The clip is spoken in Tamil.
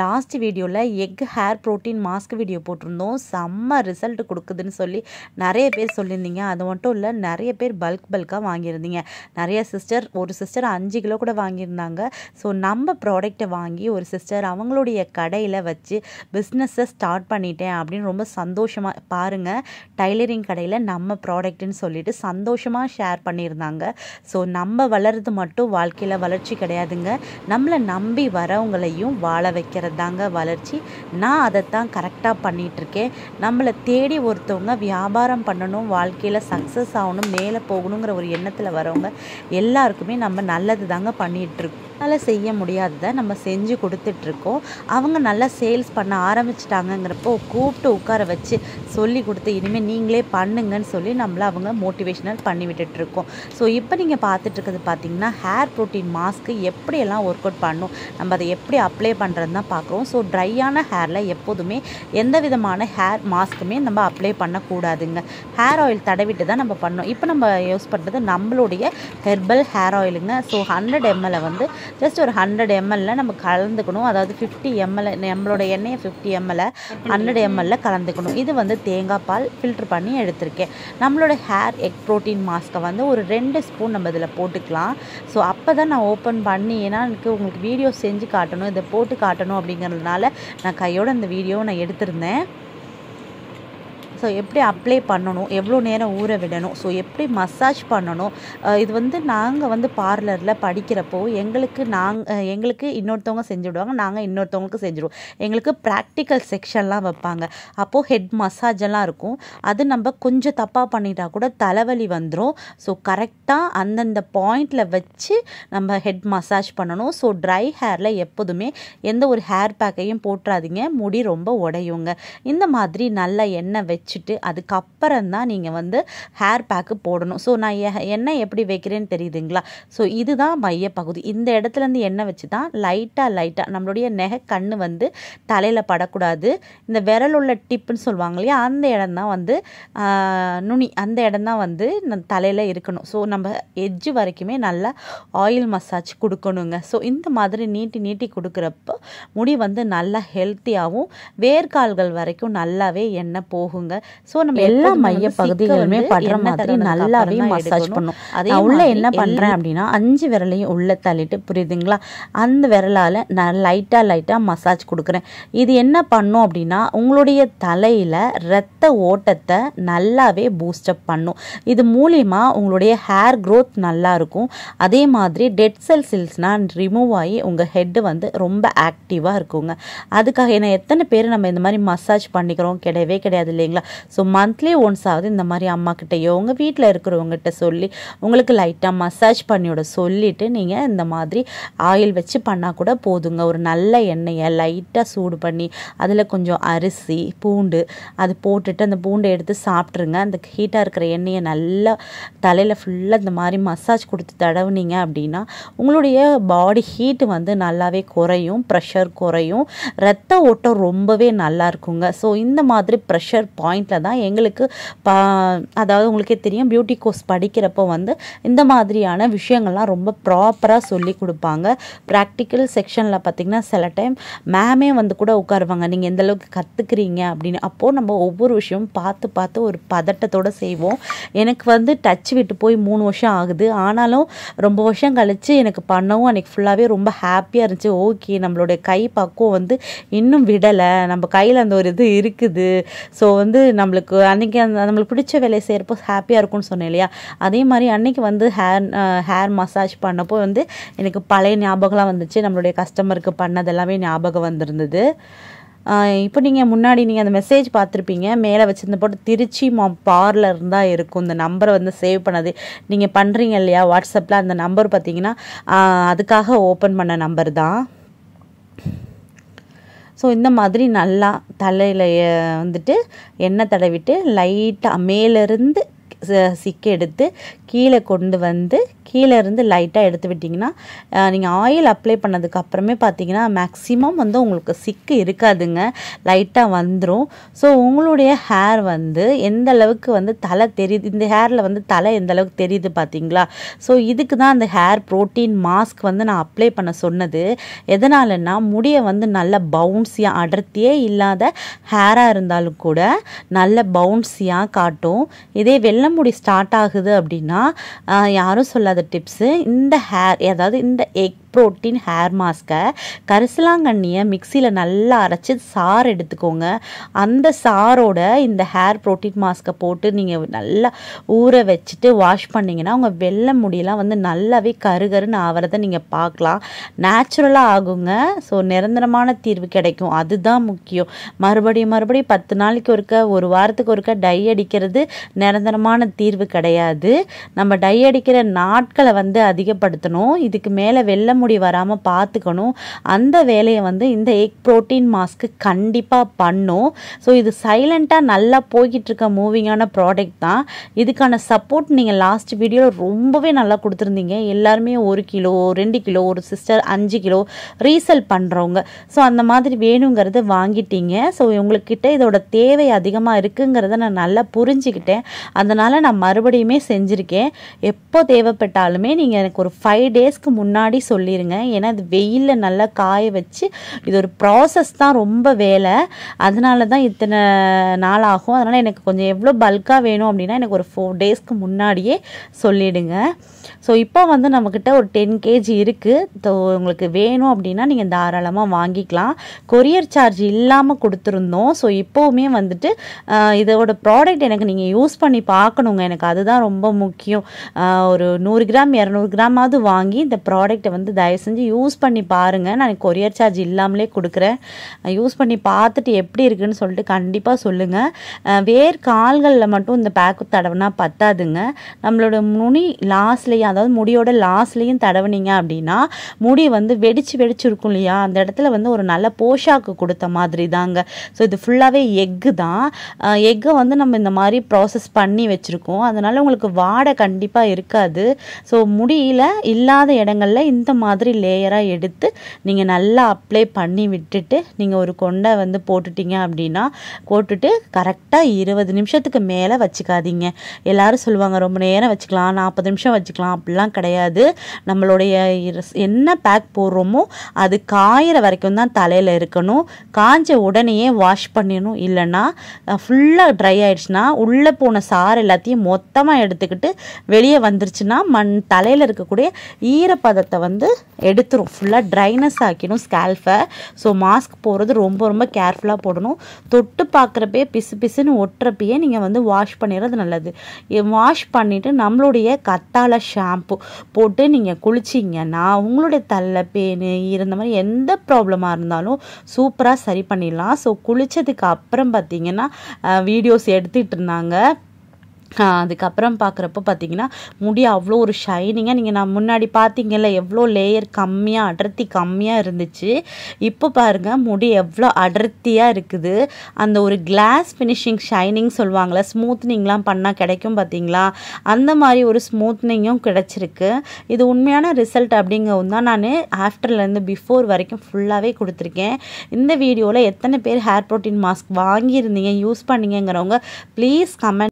லாஸ்ட் வீடியோவில் egg hair protein mask video போட்டிருந்தோம். செம்ம ரிசல்ட் கொடுக்குதுன்னு சொல்லி நிறைய பேர் சொல்லியிருந்தீங்க. அது மட்டும் இல்லை, நிறைய பேர் பல்காக வாங்கியிருந்தீங்க. ஒரு சிஸ்டர் 5 கிலோ கூட வாங்கியிருந்தாங்க. ஸோ நம்ம ப்ராடக்டை வாங்கி ஒரு சிஸ்டர் அவங்களுடைய கடையில் வச்சு பிஸ்னஸை ஸ்டார்ட் பண்ணிட்டேன் அப்படின்னு ரொம்ப சந்தோஷமாக பாருங்கள். டைலரிங் கடையில் நம்ம ப்ராடக்ட்டுன்னு சொல்லிட்டு சந்தோஷமாக ஷேர் பண்ணியிருந்தாங்க. ஸோ நம்ம வளர்றது மட்டும் வாழ்க்கையில் வளர்ச்சி கிடையாதுங்க. நம்மளை நம்பி வரவங்களையும் வாழ வைக்க தாங்க வளர்ச்சி. நான் அதைத்தான் கரெக்டாக பண்ணிகிட்ருக்கேன். நம்மளை தேடி ஒருத்தவங்க வியாபாரம் பண்ணணும், வாழ்க்கையில் சக்ஸஸ் ஆகணும், மேலே போகணுங்கிற ஒரு எண்ணத்தில் வரவங்க எல்லாருக்குமே நம்ம நல்லது தாங்க பண்ணிகிட்ருக்கோம். அதனால் செய்ய முடியாததை நம்ம செஞ்சு கொடுத்துட்ருக்கோம். அவங்க நல்லா சேல்ஸ் பண்ண ஆரம்பிச்சிட்டாங்கங்கிறப்போ கூப்பிட்டு உட்கார வச்சு சொல்லி கொடுத்து இனிமேல் நீங்களே பண்ணுங்கன்னு சொல்லி நம்மளை அவங்க மோட்டிவேஷனல் பண்ணி விட்டுட்ருக்கோம். ஸோ இப்போ நீங்கள் பார்த்துட்ருக்கிறது பார்த்திங்கன்னா ஹேர் ப்ரோட்டீன் மாஸ்க்கு எப்படியெல்லாம் ஒர்க் அவுட் பண்ணணும், நம்ம அதை எப்படி அப்ளை பண்ணுறதுன்னு தான் பார்க்குறோம். ஸோ ட்ரையான ஹேரில் எப்போதுமே எந்த விதமான ஹேர் மாஸ்க்குமே நம்ம அப்ளை பண்ணக்கூடாதுங்க. ஹேர் ஆயில் தடவிட்டு தான் நம்ம பண்ணோம். இப்போ நம்ம யூஸ் பண்ணுறது நம்மளுடைய ஹெர்பல் ஹேர் ஆயிலுங்க. ஸோ 100 ml வந்து ஜஸ்ட் ஒரு 100 ml நம்ம கலந்துக்கணும். அதாவது 50 ml நம்மளோட எண்ணெயை 50 ml 100 ml கலந்துக்கணும். இது வந்து தேங்காய் பால் ஃபில்டர் பண்ணி எடுத்திருக்கேன். நம்மளோட ஹேர் எக் ப்ரோட்டீன் மாஸ்க்கை வந்து ஒரு 2 ஸ்பூன் நம்ம இதில் போட்டுக்கலாம். ஸோ அப்போ தான் நான் ஓப்பன் பண்ணி, ஏன்னா எனக்கு உங்களுக்கு வீடியோ செஞ்சு காட்டணும், இதை போட்டு காட்டணும் அப்படிங்கிறதுனால நான் கையோடு அந்த வீடியோவை நான் எடுத்திருந்தேன். ஸோ எப்படி அப்ளை பண்ணணும், எவ்வளோ நேரம் ஊற விடணும், ஸோ எப்படி மசாஜ் பண்ணணும். இது வந்து நாங்கள் வந்து பார்லரில் படிக்கிறப்போ எங்களுக்கு இன்னொருத்தவங்க செஞ்சு விடுவாங்க, நாங்கள் இன்னொருத்தவங்களுக்கு செஞ்சுடுவோம். எங்களுக்கு ப்ராக்டிக்கல் செக்ஷன்லாம் வைப்பாங்க. அப்போது ஹெட் மசாஜெல்லாம் இருக்கும். அது நம்ம கொஞ்சம் தப்பாக பண்ணிட்டா கூட தலைவலி வந்துடும். ஸோ கரெக்டாக அந்தந்த பாயிண்டில் வச்சு நம்ம ஹெட் மசாஜ் பண்ணணும். ஸோ ட்ரை ஹேரில் எப்போதுமே எந்த ஒரு ஹேர் பேக்கையும் போட்டுறாதீங்க, முடி ரொம்ப உடையுங்க. இந்த மாதிரி நல்ல எண்ணெய் வச்சுட்டு அதுக்கப்புறம் தான் நீங்கள் வந்து ஹேர் பேக்கு போடணும். ஸோ நான் எண்ணெய் எப்படி வைக்கிறேன்னு தெரியுதுங்களா? ஸோ இதுதான் மையப்பகுதி. இந்த இடத்துலேருந்து எண்ணெய் வச்சு தான் லைட்டாக நம்மளுடைய கண்ணு வந்து தலையில் படக்கூடாது. இந்த விரல் உள்ள டிப்புன்னு சொல்லுவாங்க இல்லையா, அந்த இடம் தான் வந்து நுனி, அந்த இடம் தான் வந்து தலையில் இருக்கணும். ஸோ நம்ம எட்ஜு வரைக்குமே நல்லா ஆயில் மசாஜ் கொடுக்கணுங்க. ஸோ இந்த மாதிரி நீட்டி கொடுக்குறப்போ முடி வந்து நல்லா ஹெல்த்தியாகவும் வேர்க்கால்கள் வரைக்கும் நல்லாவே எண்ணெய் போகுங்க. ஸோ நம்ம எல்லா மைய பகுதிகளுமே படுற மாதிரி நல்லாவே மசாஜ் பண்ணும். அதே உள்ள என்ன பண்ணுறேன் அப்படின்னா 5 விரலையும் உள்ள தள்ளிட்டு, புரியுதுங்களா, அந்த விரலால் நான் லைட்டாக மசாஜ் கொடுக்குறேன். இது என்ன பண்ணும் அப்படின்னா உங்களுடைய தலையில் இரத்த ஓட்டத்தை நல்லாவே பூஸ்டப் பண்ணும். இது மூலிமா உங்களுடைய ஹேர் க்ரோத் நல்லா இருக்கும். அதே மாதிரி டெட் செல்ஸ்னால் ரிமூவ் ஆகி உங்கள் ஹெட்டு வந்து ரொம்ப ஆக்டிவாக இருக்குங்க. அதுக்காக என்ன எத்தனை பேர் நம்ம இந்த மாதிரி மசாஜ் பண்ணிக்கிறோம்? கிடையவே கிடையாது இல்லைங்களா? ஸோ மந்த்லி ஒன்ஸ் ஆகுது இந்த மாதிரி அம்மாக்கிட்டையோ உங்கள் வீட்டில் இருக்கிறவங்ககிட்ட சொல்லி உங்களுக்கு லைட்டாக மசாஜ் பண்ணியோட சொல்லிவிட்டு நீங்கள் இந்த மாதிரி ஆயில் வச்சு பண்ணால் கூட போதுங்க. ஒரு நல்ல எண்ணெயை லைட்டாக சூடு பண்ணி அதில் கொஞ்சம் அரிசி, பூண்டு அது போட்டுட்டு அந்த பூண்டை எடுத்து சாப்பிட்ருங்க. அந்த ஹீட்டாக இருக்கிற எண்ணெயை நல்லா தலையில் ஃபுல்லாக இந்த மாதிரி மசாஜ் கொடுத்து தடவுனீங்க அப்படின்னா உங்களுடைய பாடி ஹீட்டு வந்து நல்லாவே குறையும், ப்ரெஷர் குறையும், ரத்த ஓட்டம் ரொம்பவே நல்லா இருக்குங்க. ஸோ இந்த மாதிரி ப்ரெஷர் பாயிண்டில் தான் எங்களுக்கு அதாவது உங்களுக்கே தெரியும், பியூட்டி கோர்ஸ் படிக்கிறப்போ வந்து இந்த மாதிரியான விஷயங்கள்லாம் ரொம்ப ப்ராப்பராக சொல்லி கொடுப்பாங்க. ப்ராக்டிக்கல் செக்ஷனில் பார்த்திங்கன்னா சில டைம் மேமே வந்து கூட உட்காருவாங்க, நீங்கள் எந்த அளவுக்கு கற்றுக்குறீங்க அப்படின்னு. அப்போது நம்ம ஒவ்வொரு விஷயமும் பார்த்து ஒரு பதட்டத்தோடு செய்வோம். எனக்கு வந்து டச் விட்டு போய் 3 வருஷம் ஆகுது. ஆனாலும் ரொம்ப வருஷம் கழித்து எனக்கு பண்ணவும் அன்றைக்கி ஃபுல்லாகவே ரொம்ப ஹாப்பியாக இருந்துச்சு. ஓகே, நம்மளுடைய கை பக்குவம் வந்து இன்னும் விடலை, நம்ம கையில் அந்த ஒரு இது இருக்குது. ஸோ வந்து நம்மளுக்கு அன்றைக்கி நம்மளுக்கு பிடிச்ச வேலையை செய்கிறப்போ ஹாப்பியாக இருக்கும்னு சொன்னேன் இல்லையா, அதே மாதிரி அன்றைக்கி வந்து ஹேர் மசாஜ் பண்ணப்போ வந்து எனக்கு பழைய ஞாபகம்லாம் வந்துச்சு. நம்மளுடைய கஸ்டமருக்கு பண்ணது எல்லாமே ஞாபகம் வந்திருந்தது. இப்போ முன்னாடி நீங்கள் அந்த மெசேஜ் பார்த்துருப்பீங்க, மேலே வச்சுருந்த போட்டு திருச்சி பார்லர் தான் இருக்கும். இந்த நம்பரை வந்து சேவ் பண்ணது நீங்கள் பண்ணுறீங்க இல்லையா வாட்ஸ்அப்பில், அந்த நம்பர் பார்த்தீங்கன்னா அதுக்காக ஓப்பன் பண்ண நம்பர் தான். ஸோ இந்த மாதிரி நல்லா தலையில் வந்துட்டு எண்ணெய் தடவிட்டு லைட்டாக மேலேருந்து சிக்கு எடுத்து கீழே கொண்டு வந்து கீழே இருந்து லைட்டாக எடுத்து விட்டிங்கன்னா நீங்கள் ஆயில் அப்ளை பண்ணதுக்கு அப்புறமே பார்த்தீங்கன்னா மேக்ஸிமம் வந்து உங்களுக்கு சிக்கு இருக்காதுங்க, லைட்டாக வந்துடும். ஸோ உங்களுடைய ஹேர் வந்து எந்த அளவுக்கு வந்து தலை தெரியுது, இந்த ஹேரில் வந்து தலை எந்த அளவுக்கு தெரியுது பார்த்தீங்களா? ஸோ இதுக்கு தான் அந்த ஹேர் ப்ரோட்டீன் மாஸ்க் வந்து நான் அப்ளை பண்ண சொன்னது. எதனாலன்னா முடியை வந்து நல்ல பவுன்ஸியாக அடர்த்தியே இல்லாத ஹேராக இருந்தாலும் கூட நல்ல பவுன்ஸியாக காட்டும். இதே வெள்ளை முடி ஸ்டார்ட் ஆகுது அப்படின்னா யாரும் சொல்லாத டிப்ஸு, இந்த ஹேர் அதாவது இந்த எக் ப்ரோட்டீன் ஹேர் மாஸ்கை கரிசலாங்கண்ணியை மிக்சியில் நல்லா அரைச்சி சாறு எடுத்துக்கோங்க. அந்த சாரோட இந்த ஹேர் ப்ரோட்டீன் மாஸ்கை போட்டு நீங்கள் நல்லா ஊற வச்சுட்டு வாஷ் பண்ணிங்கன்னா உங்கள் வெள்ளை முடியெல்லாம் வந்து நல்லாவே கருகருன்னு ஆகிறத நீங்கள் பார்க்கலாம். நேச்சுரலாக ஆகுங்க. ஸோ நிரந்தரமான தீர்வு கிடைக்கும், அதுதான் முக்கியம். மறுபடியும் 10 நாளைக்கு ஒருக்க, ஒரு வாரத்துக்கு ஒருக்க டை அடிக்கிறது நிரந்தரமான தீர்வு கிடையாது. நம்ம டை அடிக்கிற நாட்களை வந்து அதிகப்படுத்தணும். இதுக்கு மேலே வெள்ளை முடி வராமல் பார்த்துக்கணும். அந்த வேலையை வந்து இந்த எக் ப்ரோட்டீன் மாஸ்க்கு கண்டிப்பாக பண்ணும். ஸோ இது சைலண்ட்டாக நல்லா போய்கிட்டு இருக்க மூவிங்கான ப்ராடக்ட் தான். இதுக்கான சப்போர்ட் நீங்கள் லாஸ்ட் வீடியோவில் ரொம்பவே நல்லா கொடுத்துருந்தீங்க. எல்லாருமே 1 கிலோ 2 கிலோ, ஒரு சிஸ்டர் 5 கிலோ ரீசெல் பண்ணுறவங்க. ஸோ அந்த மாதிரி வேணுங்கிறத வாங்கிட்டீங்க. ஸோ உங்கள்கிட்ட இதோட தேவை அதிகமாக இருக்குங்கிறத நான் நல்லா புரிஞ்சுக்கிட்டேன். அதனால் நான் மறுபடியுமே செஞ்சுருக்கேன். எப்போ தேவைப்பட்டாலுமே நீங்கள் எனக்கு ஒரு 5 டேஸ்க்கு முன்னாடி சொல்லிடுங்க. ஏன்னா இது வெயிலில் நல்லா காய வச்சு இது ஒரு ப்ராசஸ் தான், ரொம்ப வேலை. அதனால தான் இத்தனை நாள் ஆகும். அதனால் எனக்கு கொஞ்சம் எவ்வளோ பல்காக வேணும் அப்படின்னா எனக்கு ஒரு 4 டேஸ்க்கு முன்னாடியே சொல்லிவிடுங்க. ஸோ இப்போ வந்து நம்மக்கிட்ட ஒரு 10 kg இருக்குது. ஸோ உங்களுக்கு வேணும் அப்படின்னா நீங்கள் தாராளமாக வாங்கிக்கலாம். கொரியர் சார்ஜ் இல்லாமல் கொடுத்துருந்தோம். ஸோ இப்போவுமே வந்துட்டு இதோட ப்ராடக்ட் எனக்கு நீங்கள் யூஸ் பண்ணி பார்க்கணுங்க. எனக்கு அதுதான் ரொம்ப முக்கியம். ஒரு 100 கிராம் 200 கிராமாவது வாங்கி இந்த ப்ராடக்டை வந்து தயவு செஞ்சு யூஸ் பண்ணி பாருங்கள். நான் கொரியர் சார்ஜ் இல்லாமலே கொடுக்குறேன். யூஸ் பண்ணி பார்த்துட்டு எப்படி இருக்குன்னு சொல்லிட்டு கண்டிப்பாக சொல்லுங்கள். வேர் கால்களில் மட்டும் இந்த பேக்கு தடவைனா பத்தாதுங்க. நம்மளோட முடி லாஸ்ட்லேயும், அதாவது முடியோட லாஸ்ட்லேயும் தடவுனீங்க அப்படின்னா முடி வந்து வெடிச்சு இருக்கும் இல்லையா, அந்த இடத்துல வந்து ஒரு நல்ல போஷாக்கு கொடுத்த மாதிரி தாங்க. ஸோ இது ஃபுல்லாகவே எக்கு தான். எக்கை வந்து நம்ம இந்த மாதிரி ப்ராசஸ் பண்ணி வச்சுருக்கோம். அதனால் உங்களுக்கு வாடை கண்டிப்பாக இருக்காது. ஸோ முடியில் இல்லாத இடங்களில் இந்த மாதிரி லேயராக எடுத்து நீங்கள் நல்லா அப்ளை பண்ணி விட்டுட்டு நீங்கள் ஒரு கொண்டை வந்து போட்டுட்டீங்க அப்படின்னா போட்டுட்டு கரெக்டாக 20 நிமிஷத்துக்கு மேலே வச்சுக்காதீங்க. எல்லாரும் சொல்லுவாங்க ரொம்ப நேரம் வச்சுக்கலாம், 40 நிமிஷம் வச்சுக்கலாம். அப்படிலாம் கிடையாது. நம்மளுடைய என்ன பேக் போடுறோமோ அது காயிற வரைக்கும் தான் தலையில் இருக்கணும். காஞ்ச உடனேயே வாஷ் பண்ணிடணும். இல்லைன்னா ஃபுல்லாக ட்ரை ஆயிடுச்சுன்னா உள்ளே போன சாறு எல்லாத்தையும் மொத்தமாக எடுத்துக்கிட்டு வெளியே வந்துருச்சுன்னா தலையில் இருக்கக்கூடிய ஈரப்பதத்தை வந்து எடுத்துரும், ஃபுல்லாக ட்ரைனஸ் ஆக்கிடும் ஸ்கேல்ஃபை. ஸோ மாஸ்க் போடுறது ரொம்ப கேர்ஃபுல்லாக போடணும். தொட்டு பார்க்குறப்பே பிசுன்னு ஒட்டுறப்பயே நீங்கள் வந்து வாஷ் பண்ணிடுறது நல்லது. வாஷ் பண்ணிவிட்டு நம்மளுடைய கத்தாழை ஷாம்பு போட்டு நீங்கள் குளிச்சிங்கன்னா உங்களுடைய தலை பேனு இருந்த மாதிரி எந்த ப்ராப்ளமாக இருந்தாலும் சூப்பராக சரி பண்ணிடலாம். ஸோ குளித்ததுக்கு அப்புறம் பார்த்தீங்கன்னா வீடியோஸ் எடுத்துகிட்டு இருந்தாங்க. அதுக்கப்புறம் பார்க்குறப்போ பார்த்தீங்கன்னா முடி அவ்வளோ ஒரு ஷைனிங்காக, நீங்கள் நான் முன்னாடி பார்த்தீங்கல்ல எவ்வளோ லேயர் கம்மியாக அடர்த்தி கம்மியாக இருந்துச்சு. இப்போ பாருங்கள் முடி எவ்வளோ அடர்த்தியாக இருக்குது. அந்த ஒரு கிளாஸ் ஃபினிஷிங் ஷைனிங் சொல்லுவாங்களே, ஸ்மூத்னிங்லாம் பண்ணால் கிடைக்கும் பார்த்தீங்களா, அந்த மாதிரி ஒரு ஸ்மூத்னிங்கும் கிடச்சிருக்கு. இது உண்மையான ரிசல்ட் அப்படிங்கவும் தான் நான் ஆஃப்டர்லேருந்து பிஃபோர் வரைக்கும் ஃபுல்லாகவே கொடுத்துருக்கேன். இந்த வீடியோவில் எத்தனை பேர் ஹேர் ப்ரோட்டீன் மாஸ்க் வாங்கியிருந்தீங்க, யூஸ் பண்ணிங்கிறவங்க ப்ளீஸ் கமெண்ட்